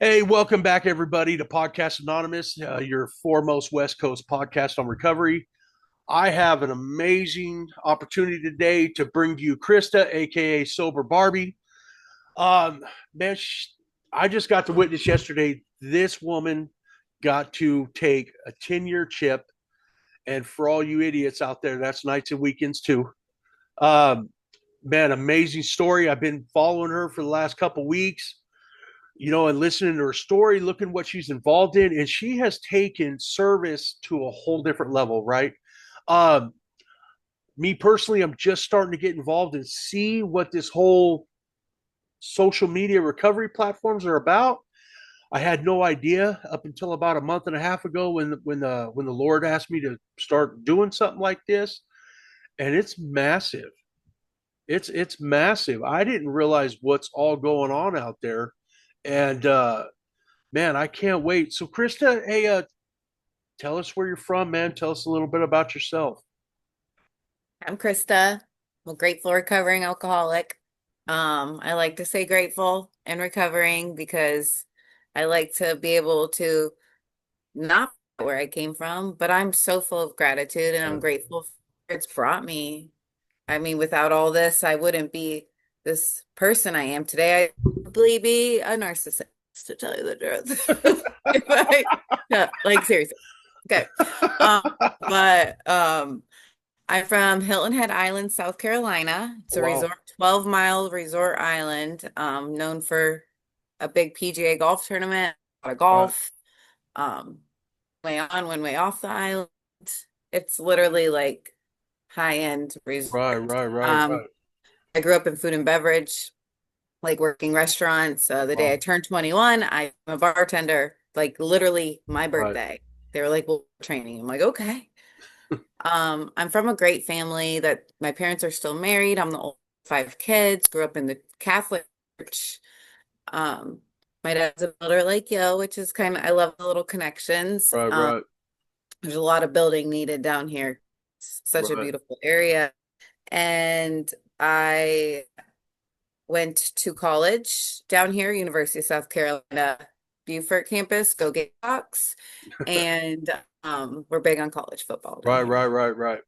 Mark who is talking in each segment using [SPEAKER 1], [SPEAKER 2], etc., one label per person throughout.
[SPEAKER 1] Hey, welcome back, everybody, to Podcast Anonymous, your foremost West Coast podcast on recovery. I have an amazing opportunity today to bring to you Krista, aka Sober Barbie. Um, man, I just got to witness yesterday. This woman got to take a 10-year chip, and for all you idiots out there, that's nights and weekends too. Um, man, amazing story. I've been following her for the last couple weeks, and listening to her story, looking what she's involved in, and she has taken service to a whole different level, right? Um, Me personally, I'm just starting to get involved and see what this whole social media recovery platforms are about. I had no idea up until about a month and a half ago when the Lord asked me to start doing something like this, and it's massive. It's massive. I didn't realize what's all going on out there, and man, I can't wait. So, Krista, hey, tell us where you're from, man. Tell us a little bit about yourself.
[SPEAKER 2] I'm Krista. I'm a grateful recovering alcoholic. I like to say grateful and recovering because I like to be able to not where I came from, but I'm so full of gratitude and I'm
[SPEAKER 1] Uh,
[SPEAKER 2] grateful for where it's brought me. I mean, without all this, I wouldn't be this person I am today. I'd probably be a narcissist, to tell you the truth. If yeah, like seriously. Okay. Um, but I'm from Hilton Head Island, South Carolina. It's a
[SPEAKER 1] wow.
[SPEAKER 2] resort, 12-mile resort island, known for a big PGA golf tournament, a lot of
[SPEAKER 1] Right,
[SPEAKER 2] golf, um, way on, one way off the island. It's literally like high-end
[SPEAKER 1] right,
[SPEAKER 2] resort.
[SPEAKER 1] right, right,
[SPEAKER 2] Um,
[SPEAKER 1] right.
[SPEAKER 2] I grew up in food and beverage, like working restaurants. The day I
[SPEAKER 1] Wow.
[SPEAKER 2] turned 21, I'm a bartender, like literally my
[SPEAKER 1] Right,
[SPEAKER 2] birthday. They were like, well, training. I'm like, okay. I'm from a great family that my parents are still married. I'm the oldest of five kids, grew up in the Catholic Church. Um, my dad's a builder like you, which is kind of, I love the little connections.
[SPEAKER 1] right, right,
[SPEAKER 2] There's a lot of building needed down here. It's such a
[SPEAKER 1] right,
[SPEAKER 2] beautiful area. And I went to college down here, University of South Carolina, Beaufort campus, go Gamecocks. And we're big on college football down
[SPEAKER 1] right,
[SPEAKER 2] here.
[SPEAKER 1] right, right, right.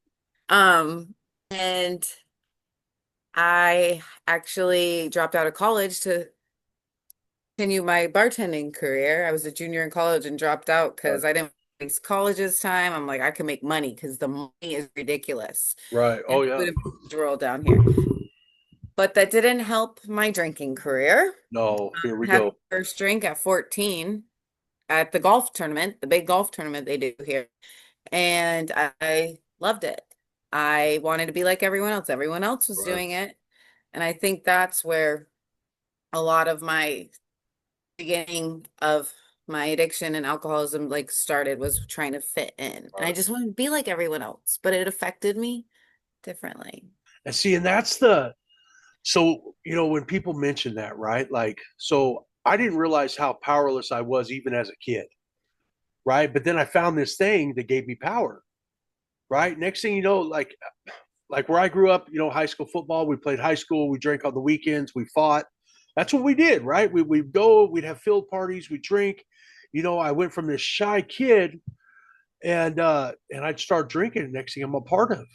[SPEAKER 2] Um, and I actually dropped out of college to continue my bartending career. I was a junior in college and dropped out
[SPEAKER 1] Right,
[SPEAKER 2] because I didn't waste college's time. I'm like, I can make money because the money is ridiculous
[SPEAKER 1] right.
[SPEAKER 2] in
[SPEAKER 1] Oh
[SPEAKER 2] the
[SPEAKER 1] yeah.
[SPEAKER 2] food and beverage world down here. But that didn't help my drinking career.
[SPEAKER 1] No, here we
[SPEAKER 2] I had
[SPEAKER 1] go.
[SPEAKER 2] my first drink at 14 at the golf tournament, the big golf tournament they do here. And I loved it. I wanted to be like everyone else. Everyone else was
[SPEAKER 1] Right.
[SPEAKER 2] doing it. And I think that's where a lot of my beginning of my addiction and alcoholism like started was trying to fit in. And I
[SPEAKER 1] Right.
[SPEAKER 2] just wanted to be like everyone else, but it affected me differently.
[SPEAKER 1] And see, and that's the so when people mention that, right? Like, so I didn't realize how powerless I was even as a kid, right? But then I found this thing that gave me power, right? Next thing you know, like where I grew up, high school football, we played high school, we drank on the weekends, we fought. That's what we did, right? We'd go, we'd have field parties, we'd drink. I went from this shy kid and I'd start drinking. And next thing I'm a part of,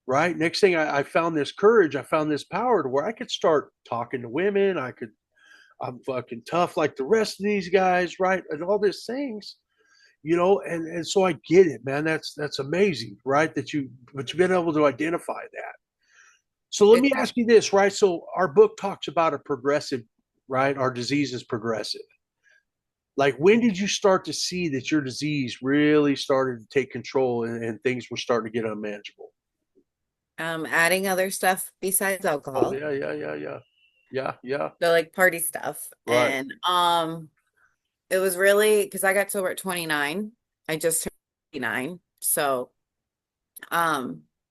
[SPEAKER 1] right? Next thing I found this courage, I found this power to where I could start talking to women. I'm fucking tough like the rest of these guys, right? And all these things, and so I get it, man. That's amazing, right? But you've been able to identify that. So let me
[SPEAKER 2] It,
[SPEAKER 1] ask you this, right? So our book talks about a progressive, right? Our disease is progressive. Like, when did you start to see that your disease really started to take control and things were starting to get unmanageable?
[SPEAKER 2] adding other stuff besides
[SPEAKER 1] Oh
[SPEAKER 2] alcohol,
[SPEAKER 1] yeah, yeah, yeah, yeah, yeah, yeah.
[SPEAKER 2] so like party stuff.
[SPEAKER 1] Right,
[SPEAKER 2] And it was really because I got sober at 29. I just turned 29. So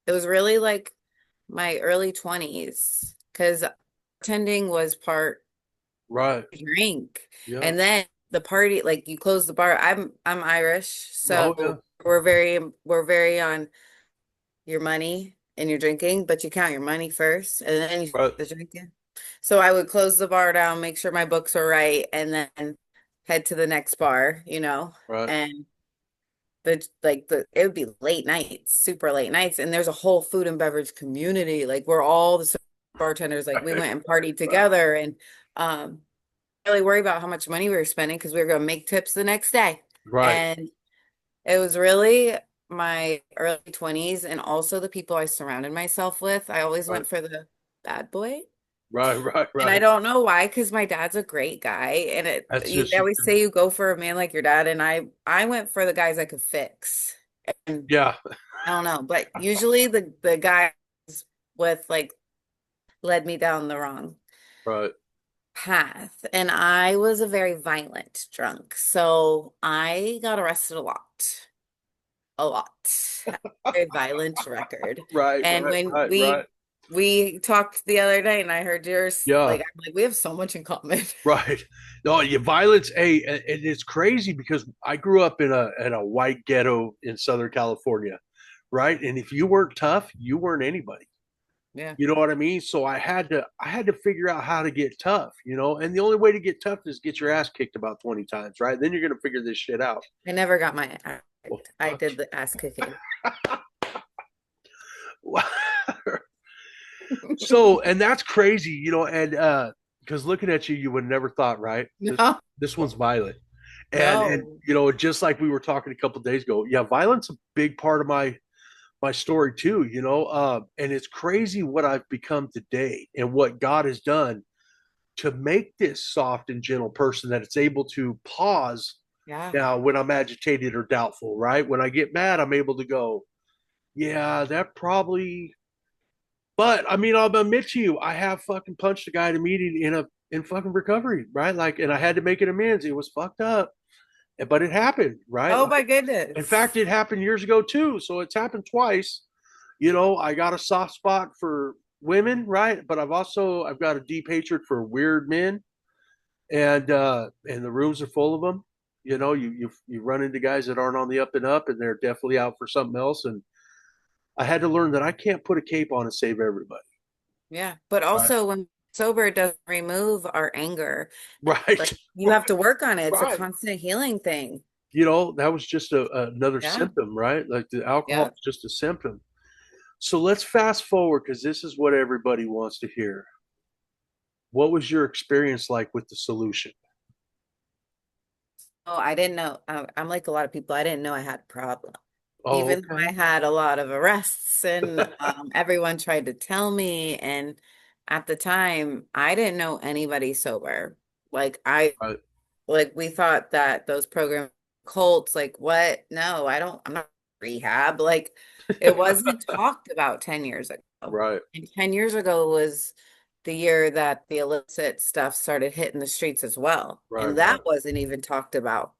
[SPEAKER 2] it was really like my early 20s because attending was part
[SPEAKER 1] right.
[SPEAKER 2] drink.
[SPEAKER 1] Yeah.
[SPEAKER 2] And then the party, like you close the bar. I'm Irish,
[SPEAKER 1] Oh yeah.
[SPEAKER 2] so we're very on your money and your drinking, but you count your money first and then you
[SPEAKER 1] Right.
[SPEAKER 2] the drinking. So I would close the bar down, make sure my books were right, and then head to the next bar, you know,
[SPEAKER 1] Right.
[SPEAKER 2] and the it would be late nights, super late nights, and there's a whole food and beverage community. Like we're all the bartenders, like we
[SPEAKER 1] Right.
[SPEAKER 2] went and partied
[SPEAKER 1] Right.
[SPEAKER 2] together and really worry about how much money we were spending because we were gonna make tips the next day.
[SPEAKER 1] Right.
[SPEAKER 2] And it was really my early 20s and also the people I surrounded myself with. I always
[SPEAKER 1] Right.
[SPEAKER 2] went for the bad boy.
[SPEAKER 1] Right. Right.
[SPEAKER 2] And I
[SPEAKER 1] Right.
[SPEAKER 2] don't know why, because my dad's a great guy. And
[SPEAKER 1] That's
[SPEAKER 2] they
[SPEAKER 1] just,
[SPEAKER 2] always say you go for a man like your dad. And I went for the guys I could fix. And
[SPEAKER 1] yeah.
[SPEAKER 2] I don't know, but usually the guys with like led me down the wrong
[SPEAKER 1] Right.
[SPEAKER 2] path. And I was a very violent drunk. So I got arrested a lot. A lot. Very violent record.
[SPEAKER 1] Right.
[SPEAKER 2] And
[SPEAKER 1] Right.
[SPEAKER 2] when
[SPEAKER 1] Right. Right.
[SPEAKER 2] we talked the other day and I heard yours,
[SPEAKER 1] Yeah.
[SPEAKER 2] like I'm like, we have so much in common.
[SPEAKER 1] Right. No, yeah, violence. Hey, and it's crazy because I grew up in a white ghetto in Southern California, right? And if you weren't tough, you weren't anybody.
[SPEAKER 2] Yeah.
[SPEAKER 1] You know what I mean? So I had to figure out how to get tough, you know. And the only way to get tough is get your ass kicked about 20 times, right? Then you're gonna figure this shit out.
[SPEAKER 2] I never got my ass
[SPEAKER 1] Well,
[SPEAKER 2] kicked. I
[SPEAKER 1] fuck.
[SPEAKER 2] did the ass kicking.
[SPEAKER 1] So, and that's crazy, you know, and because looking at you, you would never thought, right?
[SPEAKER 2] No,
[SPEAKER 1] This one's violent. And
[SPEAKER 2] no.
[SPEAKER 1] you know, just like we were talking a couple of days ago, yeah, violence a big part of my story too, you know. And it's crazy what I've become today and what God has done to make this soft and gentle person that it's able to pause
[SPEAKER 2] Yeah.
[SPEAKER 1] now when I'm agitated or doubtful, right? When I get mad, I'm able to go, yeah, that probably. But I mean, I'll admit to you, I have fucking punched a guy at a meeting in fucking recovery, right? Like, and I had to make it amends. It was fucked up, but it happened, right?
[SPEAKER 2] Oh
[SPEAKER 1] Like,
[SPEAKER 2] my
[SPEAKER 1] in fact,
[SPEAKER 2] goodness.
[SPEAKER 1] it happened years ago too. So it's happened twice. You know, I got a soft spot for women, right? But I've got a deep hatred for weird men, and the rooms are full of them. You know, you run into guys that aren't on the up and up, and they're definitely out for something else. And I had to learn that I can't put a cape on and save everybody.
[SPEAKER 2] Yeah. But
[SPEAKER 1] Right.
[SPEAKER 2] also when sober it doesn't remove our anger. Like
[SPEAKER 1] Right.
[SPEAKER 2] you have to work on it. It's a
[SPEAKER 1] Right.
[SPEAKER 2] constant healing thing.
[SPEAKER 1] You know, that was just another
[SPEAKER 2] Yeah.
[SPEAKER 1] symptom, right? Like the alcohol
[SPEAKER 2] Yeah.
[SPEAKER 1] is just a symptom. So let's fast forward because this is what everybody wants to hear. What was your experience like with the solution?
[SPEAKER 2] Oh, I didn't know. I'm like a lot of people. I didn't know I had a problem.
[SPEAKER 1] Oh,
[SPEAKER 2] Even though
[SPEAKER 1] okay.
[SPEAKER 2] I had a lot of arrests and everyone tried to tell me. And at the time, I didn't know anybody sober. Like
[SPEAKER 1] Right.
[SPEAKER 2] like we thought that those program cults, like what? No, I'm not rehab. Like it wasn't talked about 10 years ago.
[SPEAKER 1] Right.
[SPEAKER 2] And 10 years ago was the year that the illicit stuff started hitting the streets as well.
[SPEAKER 1] Right.
[SPEAKER 2] And
[SPEAKER 1] Right.
[SPEAKER 2] that wasn't even talked about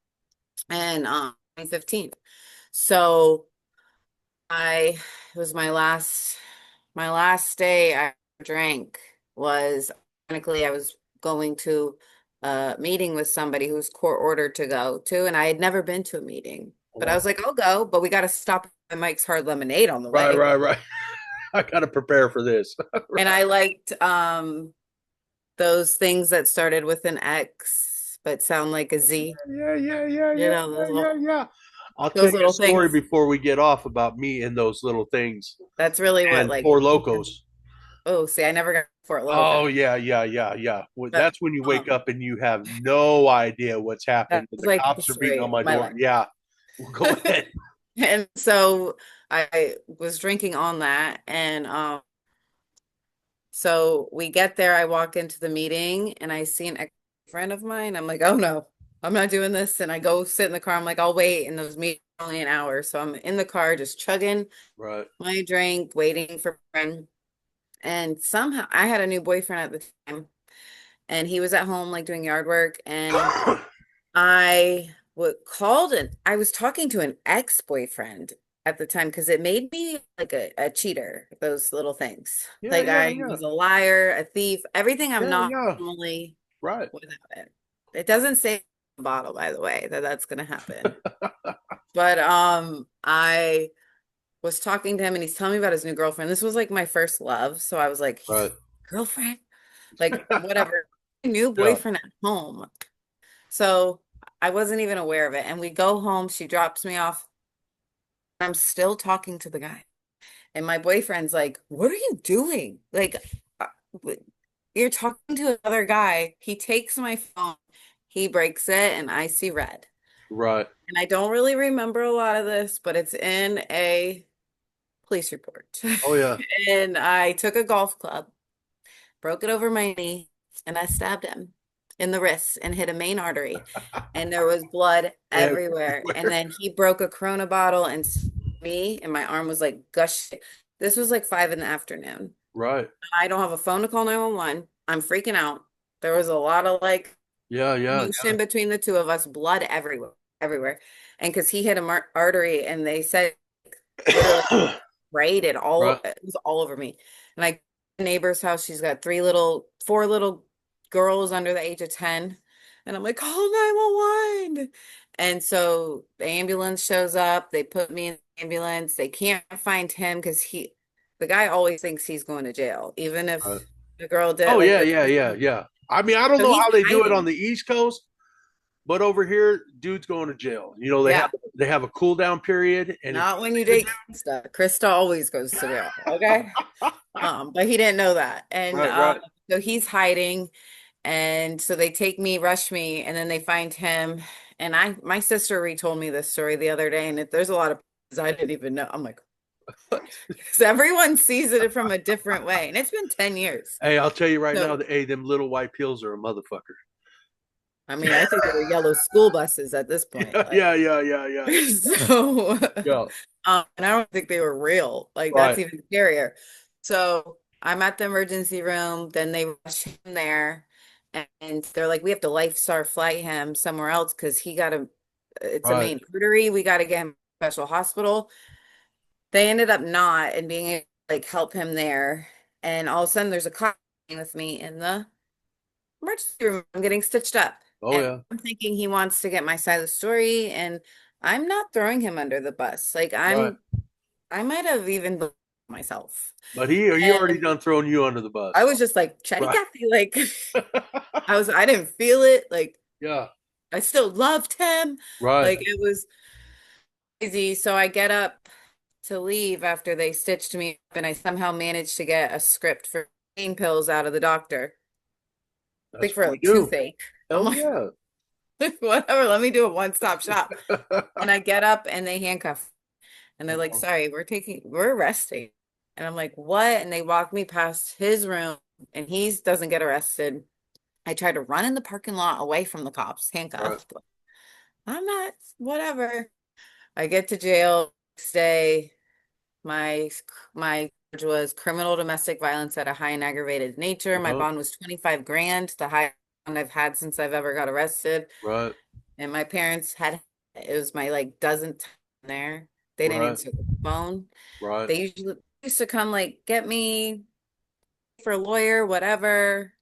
[SPEAKER 2] in 2015. So I it was my last day I drank was ironically I was going to a meeting with somebody who was court ordered to go to, and I had never been to a meeting. But I
[SPEAKER 1] Wow.
[SPEAKER 2] was like, I'll go, but we got to stop at Mike's Hard Lemonade on the
[SPEAKER 1] Right.
[SPEAKER 2] way.
[SPEAKER 1] Right. Right. I got to prepare for this.
[SPEAKER 2] And I liked those things that started with an X but sound like a Z,
[SPEAKER 1] Yeah. Yeah. Yeah.
[SPEAKER 2] you
[SPEAKER 1] Yeah.
[SPEAKER 2] know,
[SPEAKER 1] Yeah. Yeah. Yeah. I'll tell
[SPEAKER 2] those
[SPEAKER 1] you a
[SPEAKER 2] little
[SPEAKER 1] story
[SPEAKER 2] things.
[SPEAKER 1] before we get off about me and those little things
[SPEAKER 2] That's really what
[SPEAKER 1] and
[SPEAKER 2] like
[SPEAKER 1] Four Locos.
[SPEAKER 2] oh, see, I never got Fort
[SPEAKER 1] Oh
[SPEAKER 2] Loco.
[SPEAKER 1] yeah, yeah, yeah, yeah.
[SPEAKER 2] But
[SPEAKER 1] That's when you wake
[SPEAKER 2] um
[SPEAKER 1] up and you have no idea what's happened.
[SPEAKER 2] that
[SPEAKER 1] And
[SPEAKER 2] was
[SPEAKER 1] the
[SPEAKER 2] like the
[SPEAKER 1] cops are beating
[SPEAKER 2] story
[SPEAKER 1] on
[SPEAKER 2] of
[SPEAKER 1] my
[SPEAKER 2] my
[SPEAKER 1] door.
[SPEAKER 2] life.
[SPEAKER 1] Yeah, well, go ahead.
[SPEAKER 2] And so I was drinking on that. And so we get there, I walk into the meeting and I see an ex friend of mine. I'm like, oh no, I'm not doing this. And I go sit in the car. I'm like, I'll wait. And those meetings are only an hour. So I'm in the car just chugging
[SPEAKER 1] Right,
[SPEAKER 2] my drink, waiting for a friend. And somehow I had a new boyfriend at the time and he was at home like doing yard work. And I what called and I was talking to an ex-boyfriend at the time because it made me like a cheater, those little things.
[SPEAKER 1] yeah,
[SPEAKER 2] Like
[SPEAKER 1] yeah,
[SPEAKER 2] I
[SPEAKER 1] yeah,
[SPEAKER 2] was a liar, a thief, everything I'm
[SPEAKER 1] yeah,
[SPEAKER 2] not
[SPEAKER 1] yeah.
[SPEAKER 2] normally
[SPEAKER 1] Right,
[SPEAKER 2] without it. It doesn't say on the bottle, by the way, that that's gonna happen. But I was talking to him and he's telling me about his new girlfriend. This was like my first love, so I was like, he's
[SPEAKER 1] right.
[SPEAKER 2] a girlfriend, like whatever. New
[SPEAKER 1] Yeah,
[SPEAKER 2] boyfriend at home. So I wasn't even aware of it. And we go home, she drops me off. I'm still talking to the guy. And my boyfriend's like, "What are you doing? Like, uh, you're talking to another guy." He takes my phone, he breaks it, and I see red.
[SPEAKER 1] Right.
[SPEAKER 2] And I don't really remember a lot of this, but it's in a police report.
[SPEAKER 1] Oh yeah.
[SPEAKER 2] And I took a golf club, broke it over my knee, and I stabbed him in the wrist and hit a main artery. And there was blood everywhere. And
[SPEAKER 1] Everywhere.
[SPEAKER 2] then he broke a Corona bottle and me, and my arm was like gushing. This was like 5 in the afternoon.
[SPEAKER 1] Right.
[SPEAKER 2] I don't have a phone to call 911. I'm freaking out. There was a lot of like
[SPEAKER 1] Yeah, yeah,
[SPEAKER 2] motion between the two of us, blood everywhere, everywhere. And because he hit a artery, and they said literally
[SPEAKER 1] yeah.
[SPEAKER 2] sprayed
[SPEAKER 1] Right.
[SPEAKER 2] it was all over me. And I neighbor's house, she's got 4 little girls under the age of 10. And I'm like, call 911. And so the ambulance shows up. They put me in the ambulance. They can't find him because the guy always thinks he's going to jail, even if
[SPEAKER 1] Right.
[SPEAKER 2] the girl did
[SPEAKER 1] Oh
[SPEAKER 2] like
[SPEAKER 1] yeah,
[SPEAKER 2] the
[SPEAKER 1] yeah, yeah, yeah. I mean, I don't
[SPEAKER 2] so
[SPEAKER 1] know
[SPEAKER 2] he's
[SPEAKER 1] how they do it on
[SPEAKER 2] hiding.
[SPEAKER 1] the East Coast, but over here, dude's going to jail. You know,
[SPEAKER 2] Yeah.
[SPEAKER 1] they have a cool down period, and if
[SPEAKER 2] Not when you date Krista. Krista always goes to jail. Okay. But he didn't know that. And
[SPEAKER 1] right, right,
[SPEAKER 2] so he's hiding. And so they take me, rush me, and then they find him. And my sister retold me this story the other day, and there's a lot of I didn't even know. I'm like, because everyone sees it from a different way. And it's been 10 years.
[SPEAKER 1] hey, I'll tell you right now
[SPEAKER 2] So,
[SPEAKER 1] that hey, them little white pills are a motherfucker.
[SPEAKER 2] I mean, I think they were yellow school buses at this point.
[SPEAKER 1] Yeah,
[SPEAKER 2] Like,
[SPEAKER 1] yeah, yeah, yeah, yeah.
[SPEAKER 2] so,
[SPEAKER 1] Yeah.
[SPEAKER 2] and I don't think they were real. Like, that's
[SPEAKER 1] Right,
[SPEAKER 2] even scarier. So I'm at the emergency room. Then they rush him there. And they're like, we have to LifeStar flight him somewhere else because it's a
[SPEAKER 1] right,
[SPEAKER 2] main artery. We got to get him to a special hospital. They ended up not and being able to like help him there. And all of a sudden there's a cop with me in the emergency room. I'm getting stitched up.
[SPEAKER 1] oh
[SPEAKER 2] And
[SPEAKER 1] yeah,
[SPEAKER 2] I'm thinking he wants to get my side of the story. And I'm not throwing him under the bus. Like
[SPEAKER 1] right.
[SPEAKER 2] I might have even blamed myself.
[SPEAKER 1] But he already
[SPEAKER 2] And
[SPEAKER 1] done thrown you under the bus.
[SPEAKER 2] I was just like, chatty
[SPEAKER 1] Right.
[SPEAKER 2] Cathy, like I didn't feel it. Like
[SPEAKER 1] Yeah.
[SPEAKER 2] I still loved him.
[SPEAKER 1] Right.
[SPEAKER 2] Like it was crazy. So I get up to leave after they stitched me up, and I somehow managed to get a script for pain pills out of the doctor,
[SPEAKER 1] That's
[SPEAKER 2] like for
[SPEAKER 1] what we
[SPEAKER 2] a
[SPEAKER 1] do.
[SPEAKER 2] toothache. I'm
[SPEAKER 1] Hell
[SPEAKER 2] like,
[SPEAKER 1] yeah.
[SPEAKER 2] whatever, let me do a one-stop shop. And I get up and they handcuff, and they're like, sorry, we're arresting. And I'm like, what? And they walk me past his room, and he doesn't get arrested. I tried to run in the parking lot away from the cops,
[SPEAKER 1] Right.
[SPEAKER 2] handcuffed. I'm not, whatever. I get to jail, stay. My my charge was criminal domestic violence at a high and aggravated nature. My
[SPEAKER 1] Uh-huh.
[SPEAKER 2] bond was 25 grand, the highest bond I've had since I've ever got arrested.
[SPEAKER 1] Right.
[SPEAKER 2] And my parents had it was my like dozenth time there. They didn't
[SPEAKER 1] Right.
[SPEAKER 2] answer the phone.
[SPEAKER 1] Right.
[SPEAKER 2] They usually used to come like get me for a lawyer, whatever,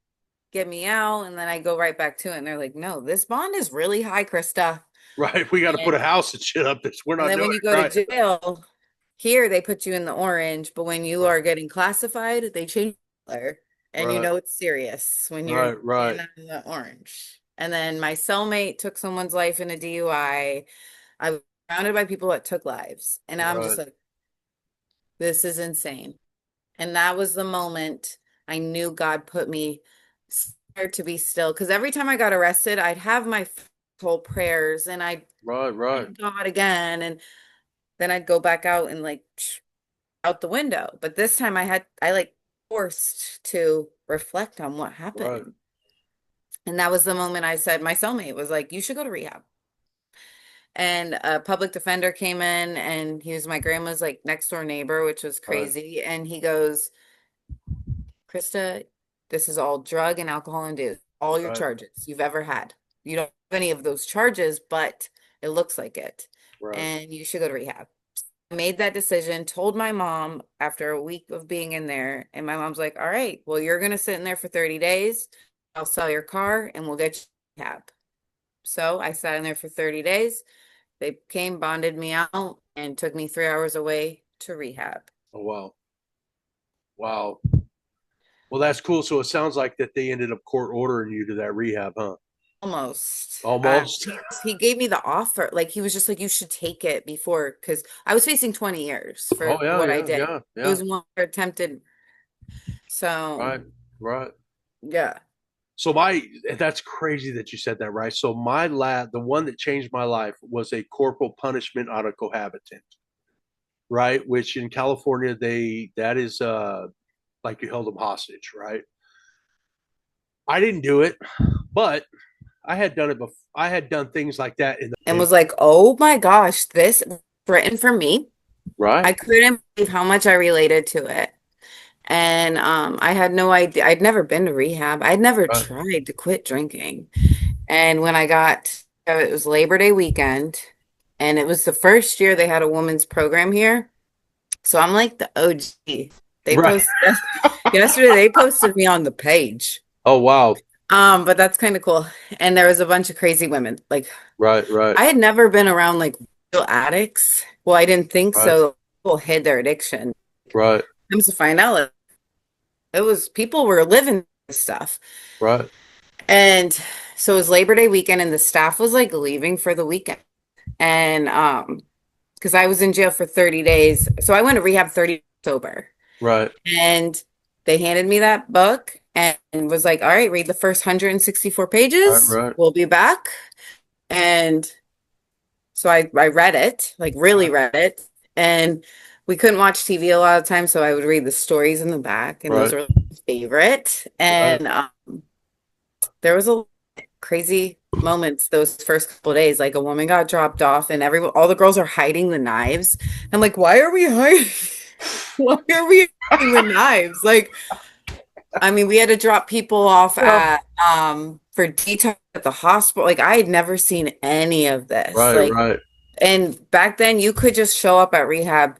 [SPEAKER 2] get me out, and then I go right back to it. And they're like, no, this bond is really high, Krista.
[SPEAKER 1] Right. We got to put
[SPEAKER 2] And
[SPEAKER 1] a house and shit up. This we're
[SPEAKER 2] And
[SPEAKER 1] not
[SPEAKER 2] then
[SPEAKER 1] doing
[SPEAKER 2] when you
[SPEAKER 1] it.
[SPEAKER 2] go to
[SPEAKER 1] Right.
[SPEAKER 2] jail, here they put you in the orange, but when you
[SPEAKER 1] Right.
[SPEAKER 2] are getting classified, they change the color, and you
[SPEAKER 1] Right.
[SPEAKER 2] know it's serious when you're
[SPEAKER 1] Right. Right.
[SPEAKER 2] in the orange. And then my cellmate took someone's life in a DUI. I was surrounded by people that took lives, and I'm just
[SPEAKER 1] Right.
[SPEAKER 2] like, this is insane. And that was the moment I knew God put me somewhere to be still. Because every time I got arrested, I'd have my whole prayers, and I'd
[SPEAKER 1] Right. Right.
[SPEAKER 2] thank God again, and then I'd go back out and like out the window. But this time I like forced to reflect on what
[SPEAKER 1] Right.
[SPEAKER 2] happened. And that was the moment I said, my cellmate was like, you should go to rehab. And a public defender came in, and he was my grandma's like next door neighbor, which was
[SPEAKER 1] Right.
[SPEAKER 2] crazy. And he goes, Krista, this is all drug and alcohol induced, all your
[SPEAKER 1] Right.
[SPEAKER 2] charges you've ever had. You don't have any of those charges, but it looks like it.
[SPEAKER 1] Right.
[SPEAKER 2] And you should go to rehab. Made that decision, told my mom after a week of being in there, and my mom's like, all right, well, you're going to sit in there for 30 days. I'll sell your car and we'll get you rehab. So I sat in there for 30 days. They came, bonded me out, and took me 3 hours away to rehab.
[SPEAKER 1] Oh wow. Wow. Well, that's cool. So it sounds like that they ended up court ordering you to that rehab, huh?
[SPEAKER 2] Almost.
[SPEAKER 1] Almost.
[SPEAKER 2] He gave me the offer. Like he was just like, you should take it before, because I was facing 20 years
[SPEAKER 1] Oh
[SPEAKER 2] for
[SPEAKER 1] yeah,
[SPEAKER 2] what I
[SPEAKER 1] yeah,
[SPEAKER 2] did.
[SPEAKER 1] yeah,
[SPEAKER 2] It
[SPEAKER 1] yeah.
[SPEAKER 2] was one attempted. So
[SPEAKER 1] Right, right.
[SPEAKER 2] yeah.
[SPEAKER 1] So that's crazy that you said that, right? So my lab, the one that changed my life was a corporal punishment on a cohabitant, right? Which in California, that is like you held them hostage, right? I didn't do it, but I had done it before. I had done things like that
[SPEAKER 2] And was like, oh my gosh, this was written for me.
[SPEAKER 1] right,
[SPEAKER 2] I couldn't believe how much I related to it. And I had no idea. I'd never been to rehab. I'd never
[SPEAKER 1] right,
[SPEAKER 2] tried to quit drinking. And when I got, it was Labor Day weekend, and it was the first year they had a women's program here. So I'm like the OG. They
[SPEAKER 1] right.
[SPEAKER 2] post yesterday, they posted me on the page.
[SPEAKER 1] Oh wow,
[SPEAKER 2] But that's kind of cool. And there was a bunch of crazy women. Like
[SPEAKER 1] right, right,
[SPEAKER 2] I had never been around like real addicts. Well, I didn't think
[SPEAKER 1] right,
[SPEAKER 2] so. People hid their addiction.
[SPEAKER 1] right,
[SPEAKER 2] Comes to find out, like, it was people were living this stuff.
[SPEAKER 1] right,
[SPEAKER 2] And so it was Labor Day weekend, and the staff was like leaving for the weekend. And because I was in jail for 30 days. So I went to rehab 30 sober.
[SPEAKER 1] right,
[SPEAKER 2] And they handed me that book and was like, all right, read the first 164
[SPEAKER 1] right,
[SPEAKER 2] pages.
[SPEAKER 1] right,
[SPEAKER 2] We'll be back. And so I read it, like really
[SPEAKER 1] right,
[SPEAKER 2] read it. And we couldn't watch TV a lot of times, so I would read the stories in the back, and those
[SPEAKER 1] right,
[SPEAKER 2] were my favorite.
[SPEAKER 1] right,
[SPEAKER 2] And there was a crazy moments those first couple of days. Like a woman got dropped off, and all the girls are hiding the knives. I'm like, why are we hiding? Why are we hiding the knives? Like, I mean, we had to drop people off
[SPEAKER 1] yeah,
[SPEAKER 2] at for detox at the hospital. Like I had never seen any of this.
[SPEAKER 1] right,
[SPEAKER 2] Like,
[SPEAKER 1] right,
[SPEAKER 2] and back then you could just show up at rehab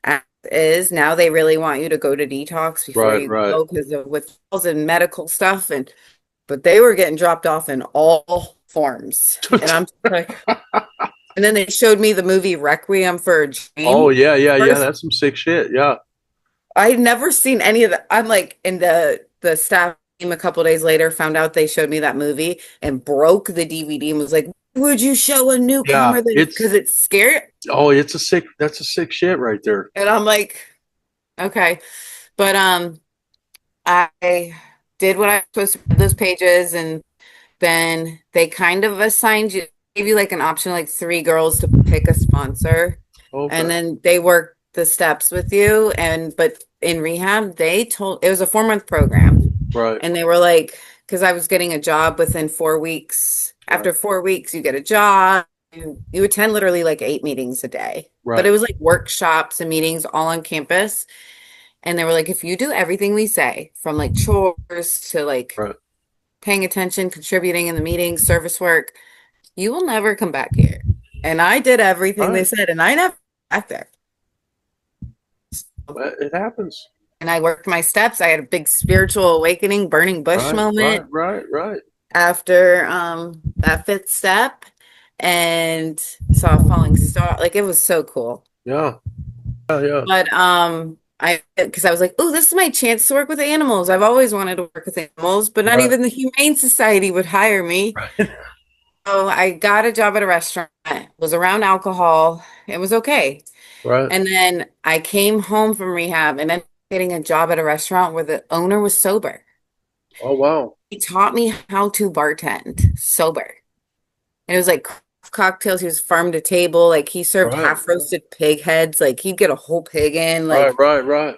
[SPEAKER 2] as is. Now they really want you to go to detox before
[SPEAKER 1] right,
[SPEAKER 2] you
[SPEAKER 1] right.
[SPEAKER 2] go because of withdrawals and medical stuff. And but they were getting dropped off in all forms. And I'm just like, and then they showed me the movie Requiem for a
[SPEAKER 1] Oh
[SPEAKER 2] Dream.
[SPEAKER 1] yeah, yeah, yeah.
[SPEAKER 2] First,
[SPEAKER 1] That's some sick shit. Yeah,
[SPEAKER 2] I'd never seen any of that. I'm like, and the staff team a couple days later found out they showed me that movie and broke the DVD and was like, "Would you show a
[SPEAKER 1] yeah.
[SPEAKER 2] newcomer this?" Because it's scary.
[SPEAKER 1] It's a sick. That's a sick shit right there.
[SPEAKER 2] And I'm like, okay, but I did what I was supposed to with those pages, and then they kind of assigned you, gave you like an option, like three girls to pick a sponsor, and
[SPEAKER 1] Okay,
[SPEAKER 2] then they work the steps with you. And but in rehab, they told it was a 4 month program,
[SPEAKER 1] right,
[SPEAKER 2] and they were like, because I was getting a job within 4 weeks.
[SPEAKER 1] right,
[SPEAKER 2] After 4 weeks, you get a job. You attend literally like 8 meetings a day, but
[SPEAKER 1] right,
[SPEAKER 2] it was like workshops and meetings all on campus. And they were like, if you do everything we say, from like chores to like
[SPEAKER 1] right,
[SPEAKER 2] paying attention, contributing in the meetings, service work, you will never come back here. And I did everything they
[SPEAKER 1] right.
[SPEAKER 2] said, and I never back there.
[SPEAKER 1] Well, it happens.
[SPEAKER 2] And I worked my steps. I had a big spiritual awakening, burning bush
[SPEAKER 1] Right, right,
[SPEAKER 2] moment
[SPEAKER 1] right, right.
[SPEAKER 2] after that fifth step, and saw a falling star. Like it was so cool.
[SPEAKER 1] Yeah, yeah, yeah.
[SPEAKER 2] But I because I was like, oh, this is my chance to work with animals. I've always wanted to work with animals, but not
[SPEAKER 1] Right,
[SPEAKER 2] even the Humane Society would hire me.
[SPEAKER 1] right,
[SPEAKER 2] So I got a job at a restaurant, was around alcohol. It was okay.
[SPEAKER 1] right.
[SPEAKER 2] And then I came home from rehab and then getting a job at a restaurant where the owner was sober.
[SPEAKER 1] Oh wow.
[SPEAKER 2] He taught me how to bartend sober. And it was like cocktails. He was farm to table. Like he served
[SPEAKER 1] Right,
[SPEAKER 2] half roasted pig heads. Like he'd get a whole pig in.
[SPEAKER 1] right,
[SPEAKER 2] Like
[SPEAKER 1] right, right,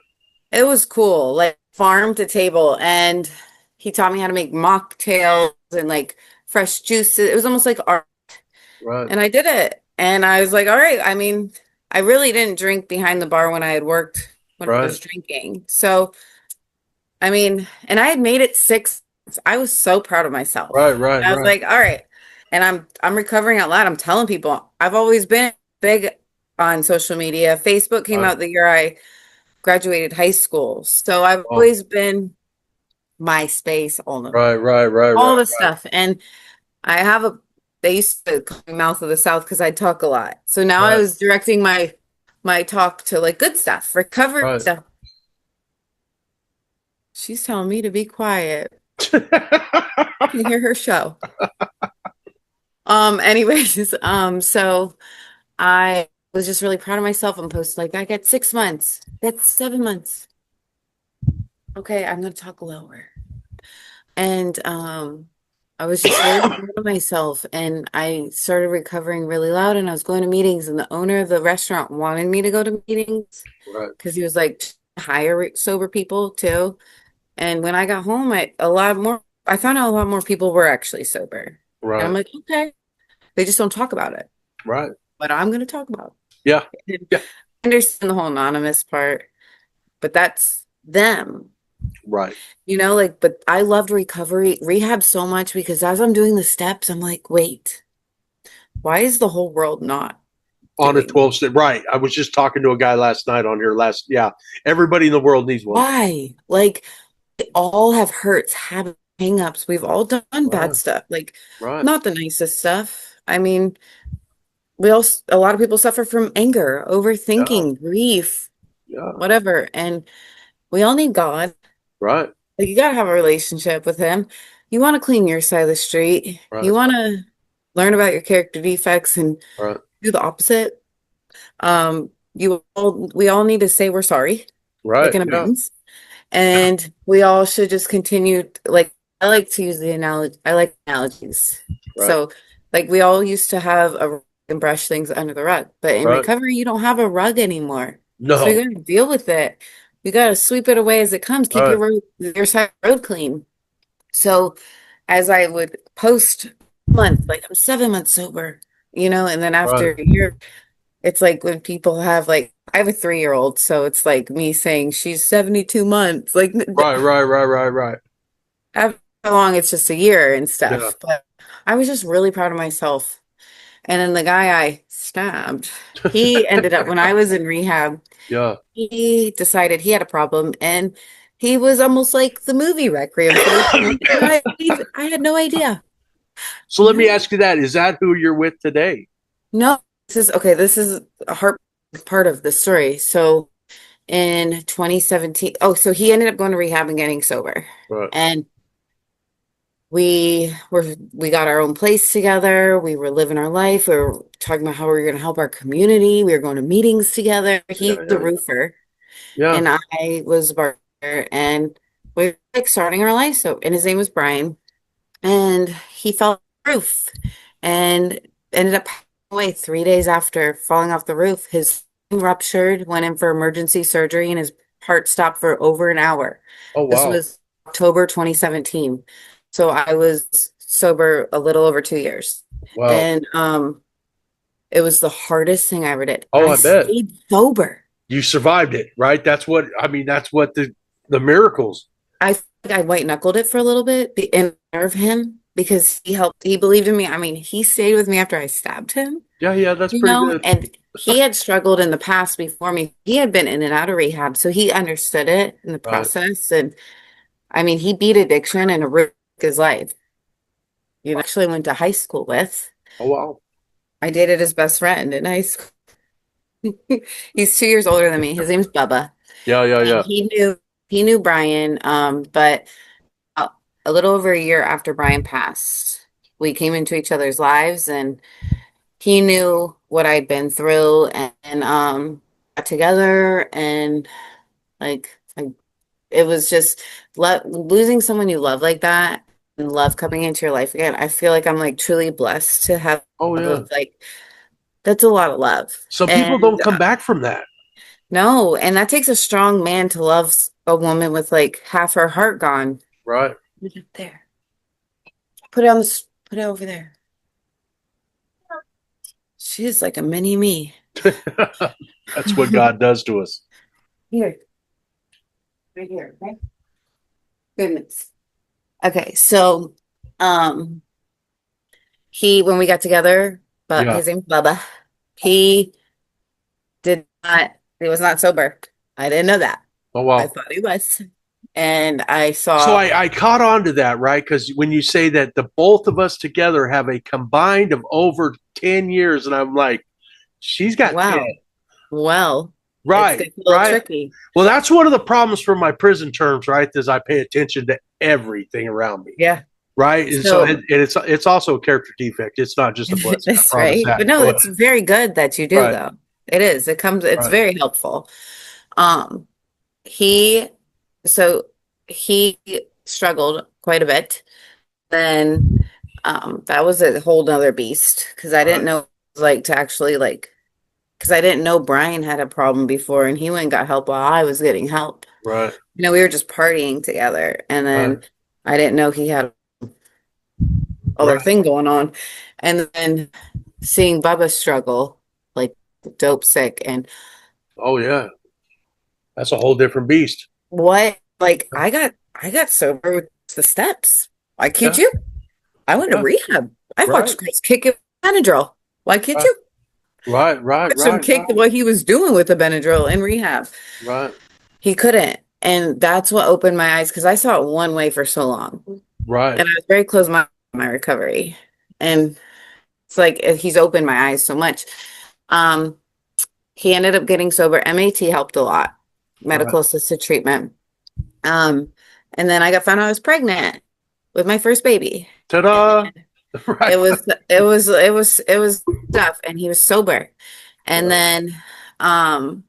[SPEAKER 2] it was cool. Like farm to table. And he taught me how to make mocktails and like fresh juices. It was almost like art.
[SPEAKER 1] right,
[SPEAKER 2] And I did it. And I was like, all right. I mean, I really didn't drink behind the bar when I had worked when I
[SPEAKER 1] right,
[SPEAKER 2] was drinking. So, I mean, and I had made it 6 months. I was so proud of
[SPEAKER 1] right,
[SPEAKER 2] myself.
[SPEAKER 1] right,
[SPEAKER 2] And I was
[SPEAKER 1] right,
[SPEAKER 2] like, all right. And I'm recovering out loud. I'm telling people I've always been big on social media. Facebook came
[SPEAKER 1] right.
[SPEAKER 2] out the year I graduated high school. So I've
[SPEAKER 1] Oh,
[SPEAKER 2] always been MySpace,
[SPEAKER 1] right, right, right,
[SPEAKER 2] all
[SPEAKER 1] right,
[SPEAKER 2] the stuff. And I have they used to call me Mouth of the South because I talk a lot. So now I
[SPEAKER 1] right,
[SPEAKER 2] was directing my talk to like good stuff, recovery
[SPEAKER 1] right.
[SPEAKER 2] stuff. She's telling me to be quiet. You can hear her show. Anyways, so I was just really proud of myself and posted like, I got 6 months. That's 7 months. Okay, I'm gonna talk lower. And I was just really proud of myself, and I started recovering really loud, and I was going to meetings, and the owner of the restaurant wanted me to go to meetings
[SPEAKER 1] Right.
[SPEAKER 2] because he was like hire sober people too. And when I got home, I found out a lot more people were actually sober. And I'm
[SPEAKER 1] Right.
[SPEAKER 2] like, okay, they just don't talk about it,
[SPEAKER 1] Right.
[SPEAKER 2] but I'm going to talk about
[SPEAKER 1] Yeah.
[SPEAKER 2] it.
[SPEAKER 1] Yeah.
[SPEAKER 2] I understand the whole anonymous part, but that's them,
[SPEAKER 1] Right.
[SPEAKER 2] like, but I loved rehab so much because as I'm doing the steps, I'm like, wait, why is the whole world not
[SPEAKER 1] On a
[SPEAKER 2] doing it?
[SPEAKER 1] 12 step. Right. I was just talking to a guy last night on here yeah. Everybody in the world needs one.
[SPEAKER 2] Why? Like, we all have hurts, habits, hangups. We've all done bad
[SPEAKER 1] Right.
[SPEAKER 2] stuff, like
[SPEAKER 1] Right.
[SPEAKER 2] not the nicest stuff. I mean, a lot of people suffer from anger,
[SPEAKER 1] Yeah.
[SPEAKER 2] overthinking, grief,
[SPEAKER 1] Yeah.
[SPEAKER 2] whatever. And we all need God.
[SPEAKER 1] Right.
[SPEAKER 2] Like, you got to have a relationship with Him. You want to clean your side of the street.
[SPEAKER 1] Right.
[SPEAKER 2] You want to learn about your character defects and
[SPEAKER 1] Right.
[SPEAKER 2] do the opposite. We all need to say we're sorry, make
[SPEAKER 1] Right.
[SPEAKER 2] an
[SPEAKER 1] Yeah.
[SPEAKER 2] amends. And we all should just continue, like, I like to use the analogy. I like analogies.
[SPEAKER 1] Right.
[SPEAKER 2] So, like, we all used to have a rug and brush things under the rug, but in
[SPEAKER 1] Right.
[SPEAKER 2] recovery, you don't have a rug anymore. So
[SPEAKER 1] No.
[SPEAKER 2] you got to deal with it. You got to sweep it away as it comes. Keep
[SPEAKER 1] Right.
[SPEAKER 2] your side of the road clean. So, as I would post month, like, I'm 7 months sober, and then
[SPEAKER 1] Right.
[SPEAKER 2] after a year, it's like when people have, like, I have a 3-year-old, so it's like me saying she's 72 months. Like,
[SPEAKER 1] Right. Right. Right. Right. Right.
[SPEAKER 2] after how long, it's just a year and
[SPEAKER 1] Yeah.
[SPEAKER 2] stuff. But I was just really proud of myself. And then the guy I stabbed, he ended up, when I was in rehab,
[SPEAKER 1] Yeah.
[SPEAKER 2] he decided he had a problem, and he was almost like the movie Requiem for a Dream. And I had no idea.
[SPEAKER 1] So let me ask you that. Is that who you're with today?
[SPEAKER 2] No, this is a heart part of the story. So in 2017, so he ended up going to rehab and getting sober.
[SPEAKER 1] Right.
[SPEAKER 2] And we got our own place together. We were living our life. We were talking about how we were going to help our community. We were going to meetings together. He's
[SPEAKER 1] Yeah.
[SPEAKER 2] a
[SPEAKER 1] Yeah.
[SPEAKER 2] roofer
[SPEAKER 1] Yeah.
[SPEAKER 2] and I was a bartender, and we were like starting our life. So, and his name was Brian, and he fell off the roof and ended up passing away 3 days after falling off the roof. His lung ruptured, went in for emergency surgery, and his heart stopped for over an hour.
[SPEAKER 1] Oh,
[SPEAKER 2] This
[SPEAKER 1] wow.
[SPEAKER 2] was October 2017. So I was sober a little over 2 years.
[SPEAKER 1] Wow.
[SPEAKER 2] And it was the hardest thing I ever did.
[SPEAKER 1] Oh,
[SPEAKER 2] I
[SPEAKER 1] I bet.
[SPEAKER 2] stayed sober.
[SPEAKER 1] You survived it, right? That's what, I mean, that's what the miracles.
[SPEAKER 2] I think I white knuckled it for a little bit in honor of him because he believed in me. I mean, he stayed with me after I stabbed him,
[SPEAKER 1] Yeah. Yeah. That's pretty good.
[SPEAKER 2] and he had struggled in the past before me. He had been in and out of rehab, so he understood it in the
[SPEAKER 1] Right.
[SPEAKER 2] process. And I mean, he beat addiction and ruined his life. Actually went to high school with.
[SPEAKER 1] Oh, wow.
[SPEAKER 2] I dated his best friend in high school. He's 2 years older than me. His name's Bubba.
[SPEAKER 1] Yeah. Yeah.
[SPEAKER 2] And
[SPEAKER 1] Yeah.
[SPEAKER 2] he knew Brian, but a little over a year after Brian passed, we came into each other's lives, and he knew what I'd been through, and got together, and like it was just losing someone you love like that, and love coming into your life again. I feel like I'm like truly blessed to have
[SPEAKER 1] Oh, yeah.
[SPEAKER 2] like that's a lot of love.
[SPEAKER 1] Some people
[SPEAKER 2] And
[SPEAKER 1] don't come back from that.
[SPEAKER 2] no, and that takes a strong man to love a woman with like half her heart gone.
[SPEAKER 1] Right.
[SPEAKER 2] Put it there. Put it over there. She's like a mini me.
[SPEAKER 1] That's what God does to us.
[SPEAKER 2] Here. Right here. Okay. Goodness. Okay, so when we got together, but
[SPEAKER 1] Yeah.
[SPEAKER 2] his name's Bubba, he he was not sober. I didn't know that.
[SPEAKER 1] Oh,
[SPEAKER 2] I
[SPEAKER 1] wow.
[SPEAKER 2] thought he was. And I
[SPEAKER 1] So
[SPEAKER 2] saw,
[SPEAKER 1] I caught on to that, right? Because when you say that the both of us together have a combined of over 10 years, and I'm like, she's got 10.
[SPEAKER 2] wow, well, it
[SPEAKER 1] Right,
[SPEAKER 2] gets a little
[SPEAKER 1] right.
[SPEAKER 2] tricky.
[SPEAKER 1] Well, that's one of the problems for my prison terms, right? Is I pay attention to everything around me.
[SPEAKER 2] Yeah.
[SPEAKER 1] Right. And so
[SPEAKER 2] So
[SPEAKER 1] it's also a character defect. It's not just a blessing. I
[SPEAKER 2] that's
[SPEAKER 1] promise
[SPEAKER 2] right.
[SPEAKER 1] that.
[SPEAKER 2] But no, it's very good that you do
[SPEAKER 1] Right.
[SPEAKER 2] though. It is. It's
[SPEAKER 1] Right.
[SPEAKER 2] very helpful. Um, he, so he struggled quite a bit. Then, that was a whole nother beast because I didn't
[SPEAKER 1] Right.
[SPEAKER 2] know like to actually like, because I didn't know Brian had a problem before and he went and got help while I was getting help.
[SPEAKER 1] Right.
[SPEAKER 2] We were just partying together and
[SPEAKER 1] Right.
[SPEAKER 2] then I didn't know he had other
[SPEAKER 1] Right.
[SPEAKER 2] thing going on. And then seeing Bubba struggle, like dope sick and
[SPEAKER 1] Oh yeah. That's a whole different beast.
[SPEAKER 2] what like I got sober with the steps. Why can't
[SPEAKER 1] Yeah.
[SPEAKER 2] you? I went to
[SPEAKER 1] Yeah.
[SPEAKER 2] rehab. I
[SPEAKER 1] Right.
[SPEAKER 2] watched Chris kick it with Benadryl. Why can't
[SPEAKER 1] Right.
[SPEAKER 2] you?
[SPEAKER 1] Right. Right.
[SPEAKER 2] Watch him
[SPEAKER 1] Right.
[SPEAKER 2] kick what he was doing with the Benadryl in rehab.
[SPEAKER 1] Right.
[SPEAKER 2] He couldn't. And that's what opened my eyes because I saw it one way for so long.
[SPEAKER 1] Right.
[SPEAKER 2] And I was very close to my recovery. And it's like he's opened my eyes so much. Um, he ended up getting sober. MAT helped a lot,
[SPEAKER 1] Right.
[SPEAKER 2] medical assisted treatment. Um, and then I got found out I was pregnant with my first baby.
[SPEAKER 1] Ta-da. Right.
[SPEAKER 2] It was tough. And he was sober. And
[SPEAKER 1] Right.
[SPEAKER 2] then